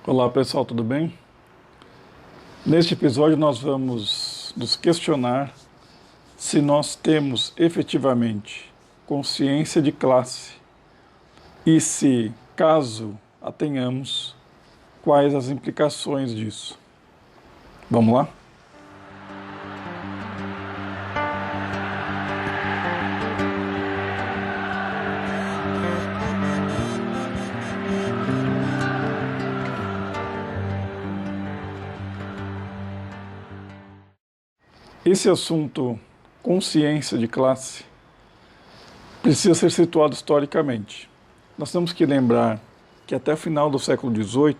Olá pessoal, tudo bem? Neste episódio nós vamos nos questionar se nós temos efetivamente consciência de classe e se, caso a tenhamos, quais as implicações disso. Vamos lá? Esse assunto, consciência de classe, precisa ser situado historicamente. Nós temos que lembrar que até o final do século XVIII,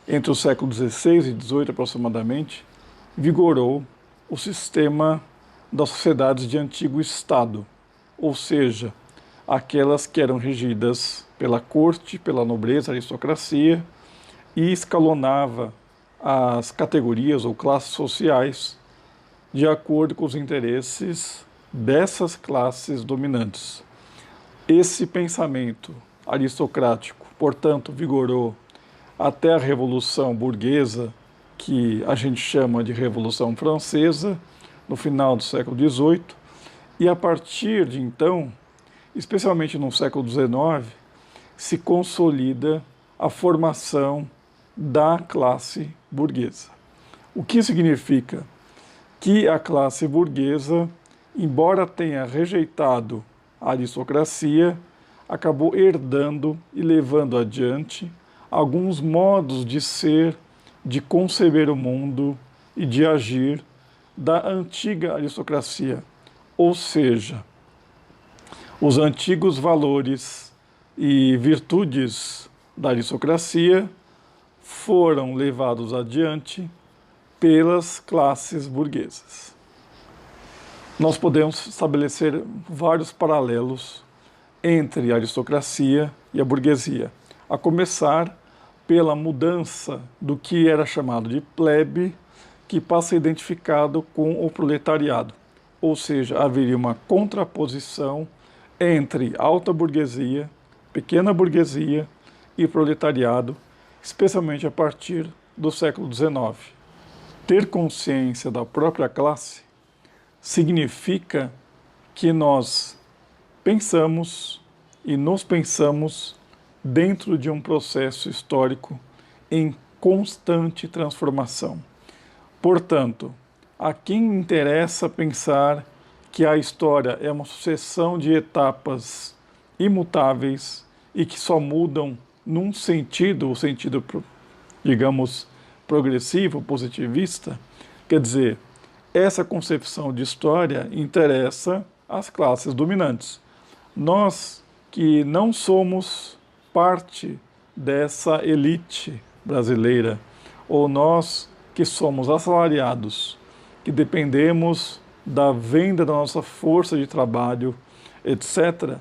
entre o século XVI e XVIII aproximadamente, vigorou o sistema das sociedades de antigo Estado, ou seja, aquelas que eram regidas pela corte, pela nobreza, aristocracia, e escalonava as categorias ou classes sociais de acordo com os interesses dessas classes dominantes. Esse pensamento aristocrático, portanto, vigorou até a Revolução Burguesa, que a gente chama de Revolução Francesa, no final do século XVIII, e a partir de então, especialmente no século XIX, se consolida a formação da classe burguesa. O que significa que a classe burguesa, embora tenha rejeitado a aristocracia, acabou herdando e levando adiante alguns modos de ser, de conceber o mundo e de agir da antiga aristocracia. Ou seja, os antigos valores e virtudes da aristocracia foram levados adiante pelas classes burguesas. Nós podemos estabelecer vários paralelos entre a aristocracia e a burguesia, a começar pela mudança do que era chamado de plebe, que passa a ser identificado com o proletariado, ou seja, haveria uma contraposição entre alta burguesia, pequena burguesia e proletariado, especialmente a partir do século XIX. Ter consciência da própria classe significa que nós pensamos e nos pensamos dentro de um processo histórico em constante transformação. Portanto, a quem interessa pensar que a história é uma sucessão de etapas imutáveis e que só mudam num sentido, o sentido, digamos, progressivo, positivista, quer dizer, essa concepção de história interessa às classes dominantes. Nós que não somos parte dessa elite brasileira, ou nós que somos assalariados, que dependemos da venda da nossa força de trabalho, etc.,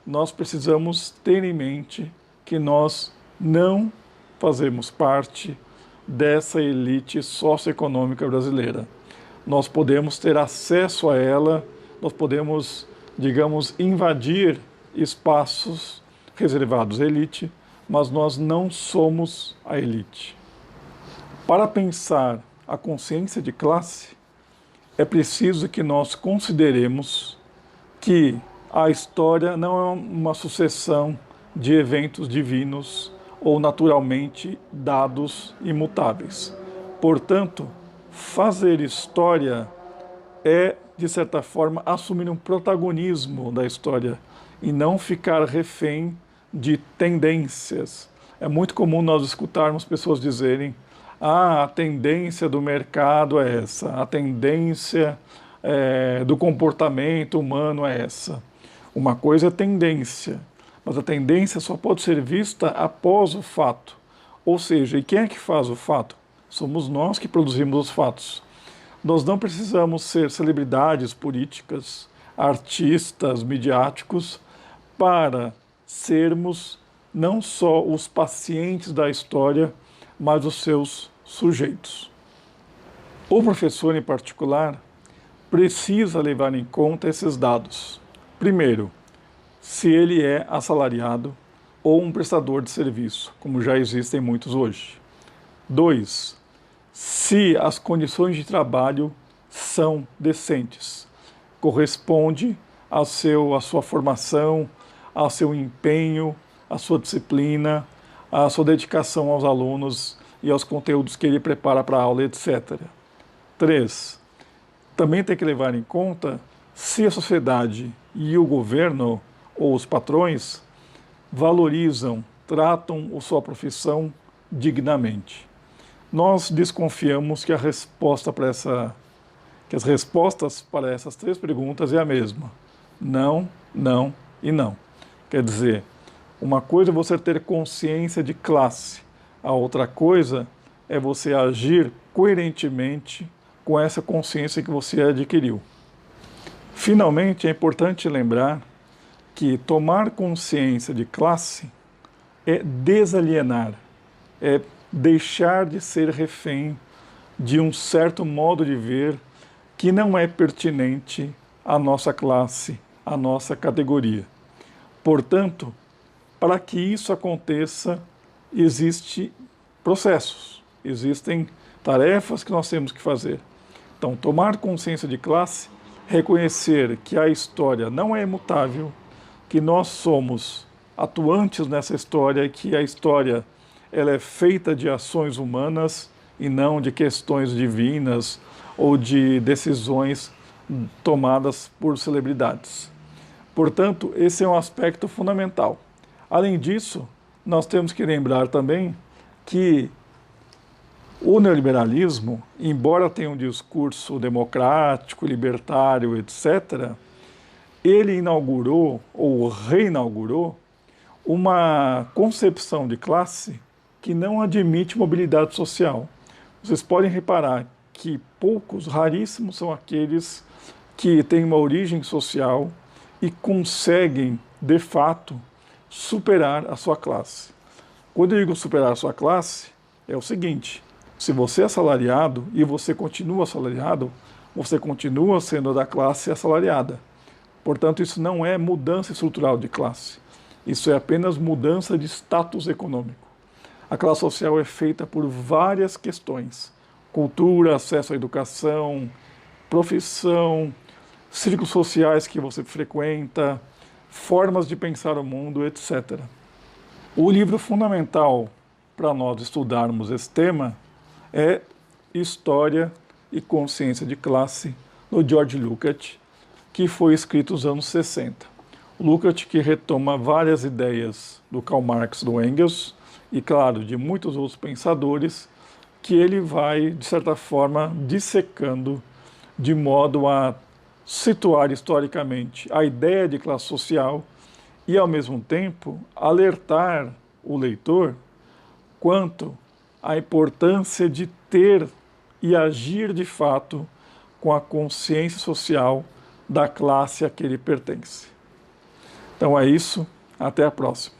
nós precisamos ter em mente que nós não fazemos parte dessa elite socioeconômica brasileira. Nós podemos ter acesso a ela, nós podemos, digamos, invadir espaços reservados à elite, mas nós não somos a elite. Para pensar a consciência de classe, é preciso que nós consideremos que a história não é uma sucessão de eventos divinos ou naturalmente dados imutáveis. Portanto, fazer história é, de certa forma, assumir um protagonismo da história e não ficar refém de tendências. É muito comum nós escutarmos pessoas dizerem: a tendência do mercado é essa, a tendência do comportamento humano é essa. Uma coisa é tendência, mas a tendência só pode ser vista após o fato. Ou seja, e quem é que faz o fato? Somos nós que produzimos os fatos. Nós não precisamos ser celebridades políticas, artistas, midiáticos, para sermos não só os pacientes da história, mas os seus sujeitos. O professor, em particular, precisa levar em conta esses dados. Primeiro, se ele é assalariado, ou um prestador de serviço, como já existem muitos hoje. 2. Se as condições de trabalho são decentes, corresponde à sua formação, ao seu empenho, à sua disciplina, à sua dedicação aos alunos e aos conteúdos que ele prepara para a aula, etc. 3. Também tem que levar em conta se a sociedade e o governo ou os patrões valorizam, tratam a sua profissão dignamente. Nós desconfiamos que as respostas para essas 3 perguntas é a mesma: não, não e não. Quer dizer, uma coisa é você ter consciência de classe, a outra coisa é você agir coerentemente com essa consciência que você adquiriu. Finalmente, é importante lembrar que tomar consciência de classe é desalienar, é deixar de ser refém de um certo modo de ver que não é pertinente à nossa classe, à nossa categoria. Portanto, para que isso aconteça, existem processos, existem tarefas que nós temos que fazer. Então, tomar consciência de classe, reconhecer que a história não é imutável, que nós somos atuantes nessa história e que a história ela é feita de ações humanas e não de questões divinas ou de decisões tomadas por celebridades. Portanto, esse é um aspecto fundamental. Além disso, nós temos que lembrar também que o neoliberalismo, embora tenha um discurso democrático, libertário, etc., ele inaugurou ou reinaugurou uma concepção de classe que não admite mobilidade social. Vocês podem reparar que poucos, raríssimos são aqueles que têm uma origem social e conseguem, de fato, superar a sua classe. Quando eu digo superar a sua classe, é o seguinte: se você é assalariado e você continua assalariado, você continua sendo da classe assalariada. Portanto, isso não é mudança estrutural de classe. Isso é apenas mudança de status econômico. A classe social é feita por várias questões: cultura, acesso à educação, profissão, círculos sociais que você frequenta, formas de pensar o mundo, etc. O livro fundamental para nós estudarmos esse tema é História e Consciência de Classe, do George Lukács, que foi escrito nos anos 60. O Lukács que retoma várias ideias do Karl Marx, do Engels e, claro, de muitos outros pensadores, que ele vai, de certa forma, dissecando de modo a situar historicamente a ideia de classe social e, ao mesmo tempo, alertar o leitor quanto à importância de ter e agir de fato com a consciência social da classe a que ele pertence. Então é isso, até a próxima.